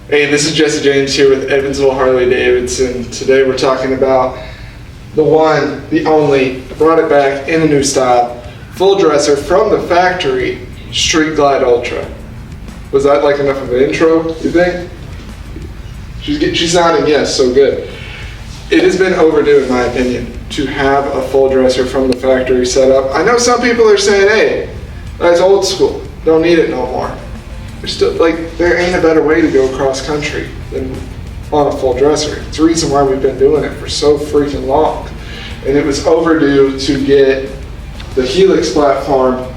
Hey, this is Jesse James here with Evansville Harley-Davidson. Today we're talking about the one, the only, brought it back in a new style, full dresser from the factory, Street Glide Ultra. Was that like enough of an intro, you think? She's nodding yes, so good. It has been overdue in my opinion to have a full dresser from the factory set up. I know some people are saying, hey, that's old school, don't need it no more. There's still, like, there ain't a better way to go cross country than on a full dresser. It's the reason why we've been doing it for so freaking long. And it was overdue to get the Helix platform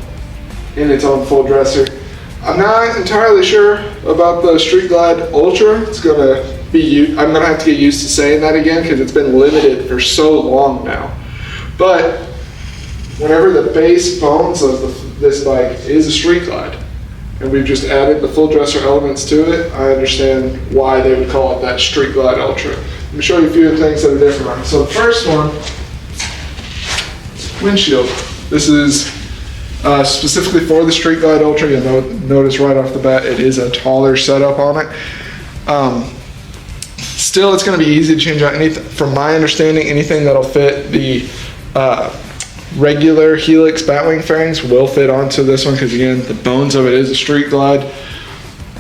in its own full dresser. I'm not entirely sure about the Street Glide Ultra. It's gonna be, I'm gonna have to get used to saying that again because it's been limited for so long now. But whenever the base bones of this bike is a Street Glide, and we've just added the full dresser elements to it, I understand why they would call it that Street Glide Ultra. Let me show you a few of the things that are different on it. So the first one, Windshield. This is specifically for the Street Glide Ultra. You'll notice right off the bat it is a taller setup on it. Still, it's going to be easy to change out anything. From my understanding, anything that'll fit the regular Helix batwing fairings will fit onto this one because again the bones of it is a Street Glide.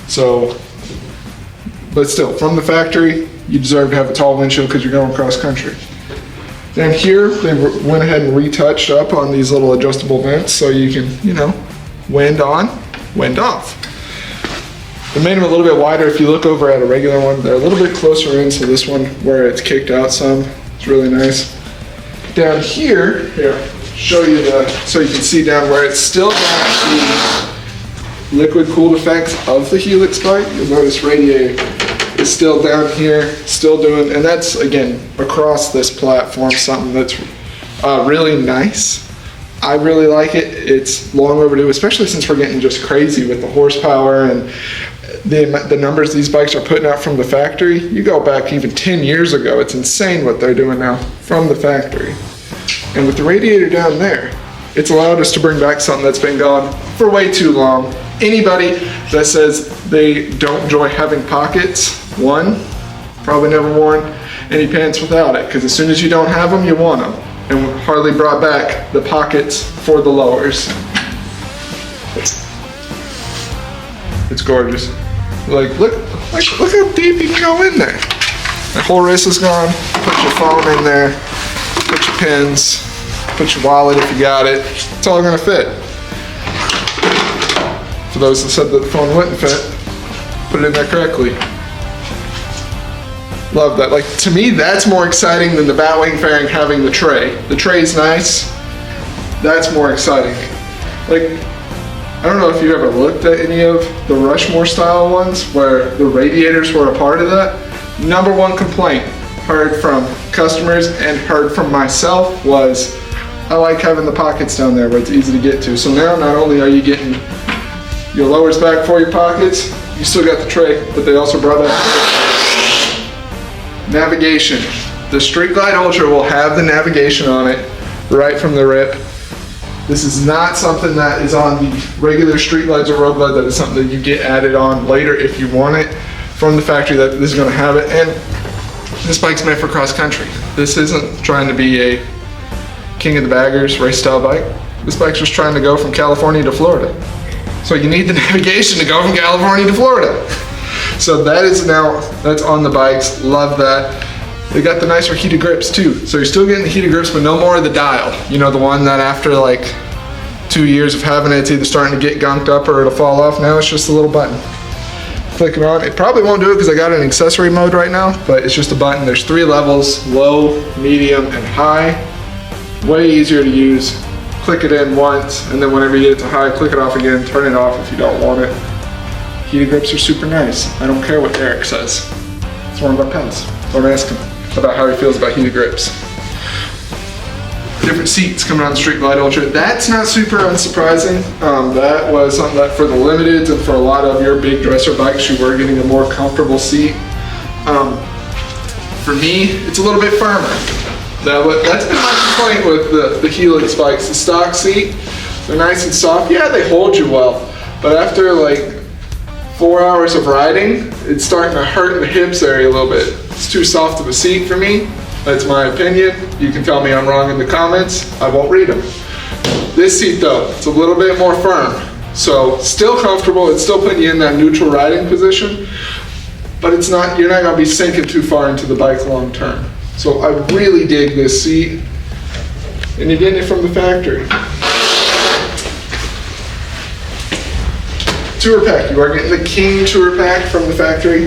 So, but still, from the factory you deserve to have a tall windshield because you're going cross country. Then here they went ahead and retouched up on these little adjustable vents so you can, you know, wind on, wind off. They made them a little bit wider. If you look over at a regular one, they're a little bit closer in, so this one where it's kicked out some, it's really nice. Down here, show you so you can see down where it's still got the liquid cooled effects of the Helix bike. You'll notice radiator is still down here, still doing, and that's again across this platform, something that's really nice. I really like it. It's long overdue, especially since we're getting just crazy with the horsepower and the numbers these bikes are putting out from the factory. You go back even 10 years ago, it's insane what they're doing now from the factory. And with the radiator down there, it's allowed us to bring back something that's been gone for way too long. Anybody that says they don't enjoy having pockets, one, probably never worn any pants without it, because as soon as you don't have them, you want them. And Harley brought back the pockets for the lowers. It's gorgeous. Like, look how deep you can go in there. The whole wrist is gone. Put your phone in there. Put your pins. Put your wallet if you got it. It's all gonna fit. For those that said that the phone wouldn't fit, put it in there correctly. Love that. Like, to me, that's more exciting than the batwing fairing having the tray. The tray's nice. That's more exciting. Like, I don't know if you ever looked at any of the Rushmore style ones where the radiators were a part of that. Number one complaint heard from customers and heard from myself was, I like having the pockets down there where it's easy to get to. So now not only are you getting your lowers back for your pockets, you still got the tray, but they also brought out navigation. The Street Glide Ultra will have the navigation on it right from the rip. This is not something that is on the regular Street Glides or Road Glide. That is something that you get added on later if you want it from the factory. That this is going to have it, and this bike's meant for cross country. This isn't trying to be a king of the baggers race style bike. This bike's just trying to go from California to Florida. So you need the navigation to go from California to Florida. So that is now, that's on the bikes. Love that. They got the nicer heated grips too. So you're still getting the heated grips, but no more of the dial. You know, the one that after like 2 years of having it, it's either starting to get gunked up or it'll fall off. Now it's just a little button. Click it on. It probably won't do it because I got it in accessory mode right now, but it's just a button. There's 3 levels, low, medium, and high. Way easier to use. Click it in once, and then whenever you get it to high, click it off again, turn it off if you don't want it. Heated grips are super nice. I don't care what Eric says. It's one of our pals. Don't ask him about how he feels about heated grips. Different seats coming on the Street Glide Ultra. That's not super unsurprising. That was something that for the limiteds and for a lot of your big dresser bikes, you were getting a more comfortable seat. For me, it's a little bit firmer. That's been my complaint with the Helix bikes. The stock seat, they're nice and soft. Yeah, they hold you well, but after like 4 hours of riding, it's starting to hurt in the hips area a little bit. It's too soft of a seat for me. That's my opinion. You can tell me I'm wrong in the comments. I won't read them. This seat though, it's a little bit more firm. So still comfortable, it's still putting you in that neutral riding position, but it's not, you're not gonna be sinking too far into the bike long term. So I really dig this seat, and you're getting it from the factory. Tour pack, you are getting the King Tour pack from the factory.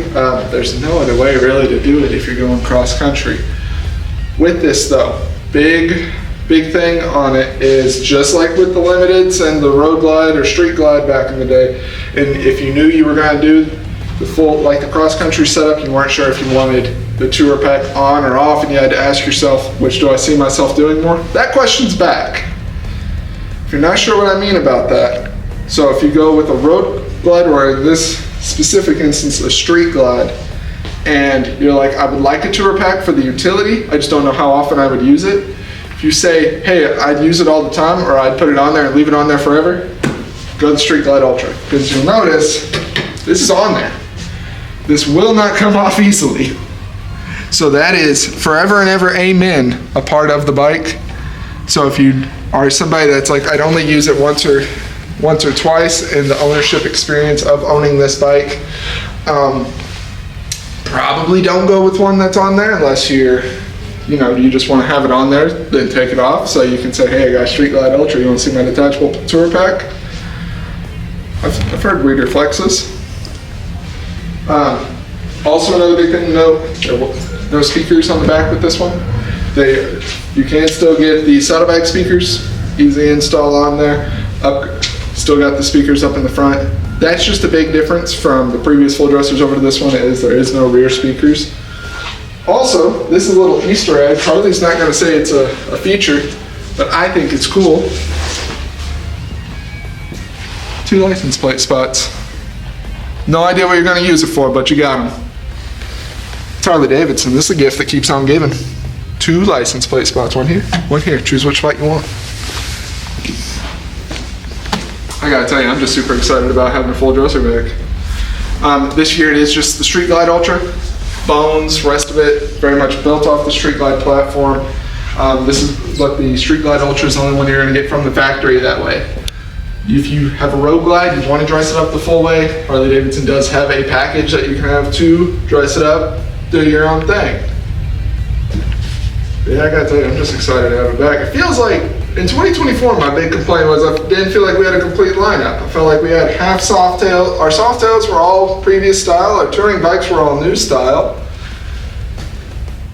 There's no other way really to do it if you're going cross country. With this though, big thing on it is just like with the Limiteds and the Road Glide or Street Glide back in the day, and if you knew you were gonna do the full, like the cross country setup, you weren't sure if you wanted the tour pack on or off, and you had to ask yourself, which do I see myself doing more? That question's back. If you're not sure what I mean about that, so if you go with a Road Glide, or in this specific instance, a Street Glide, and you're like, I would like a tour pack for the utility, I just don't know how often I would use it. If you say, hey, I'd use it all the time, or I'd put it on there and leave it on there forever, go to the Street Glide Ultra, because you'll notice this is on there. This will not come off easily. So that is forever and ever, amen, a part of the bike. So if you are somebody that's like, I'd only use it once or twice in the ownership experience of owning this bike, probably don't go with one that's on there unless you just want to have it on there, then take it off so you can say, hey, I got Street Glide Ultra, you want to see my detachable tour pack? I've heard weirder flexes. Also another big thing to note, no speakers on the back with this one. You can still get the saddlebag speakers, easy install on there. Still got the speakers up in the front. That's just a big difference from the previous full dressers over to this one, is there is no rear speakers. Also, this is a little Easter egg. Harley's not going to say it's a feature, but I think it's cool. 2 license plate spots. No idea what you're going to use it for, but you got them. It's Harley-Davidson. This is a gift that keeps on giving. 2 license plate spots. One here. Choose which spot you want. I gotta tell you, I'm just super excited about having a full dresser back. This year it is just the Street Glide Ultra. Bones, rest of it, very much built off the Street Glide platform. This is what the Street Glide Ultra is the only one you're gonna get from the factory that way. If you have a Road Glide, you want to dress it up the full way, Harley-Davidson does have a package that you can have to dress it up, do your own thing. Yeah, I gotta tell you, I'm just excited to have it back. It feels like, in 2024, my big complaint was I didn't feel like we had a complete lineup. I felt like we had half Softail. Our Softails were all previous style, our touring bikes were all new style.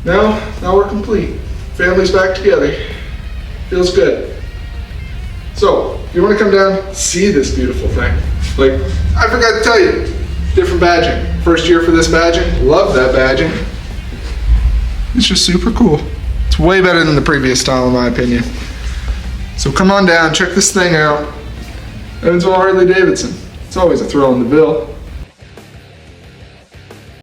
Now we're complete. Family's back together. Feels good. So, if you want to come down, see this beautiful thing. Like, I forgot to tell you, different badging. First year for this badging, love that badging. It's just super cool. It's way better than the previous style in my opinion. So come on down, check this thing out. Evansville Harley-Davidson. It's always a thrill in the bill.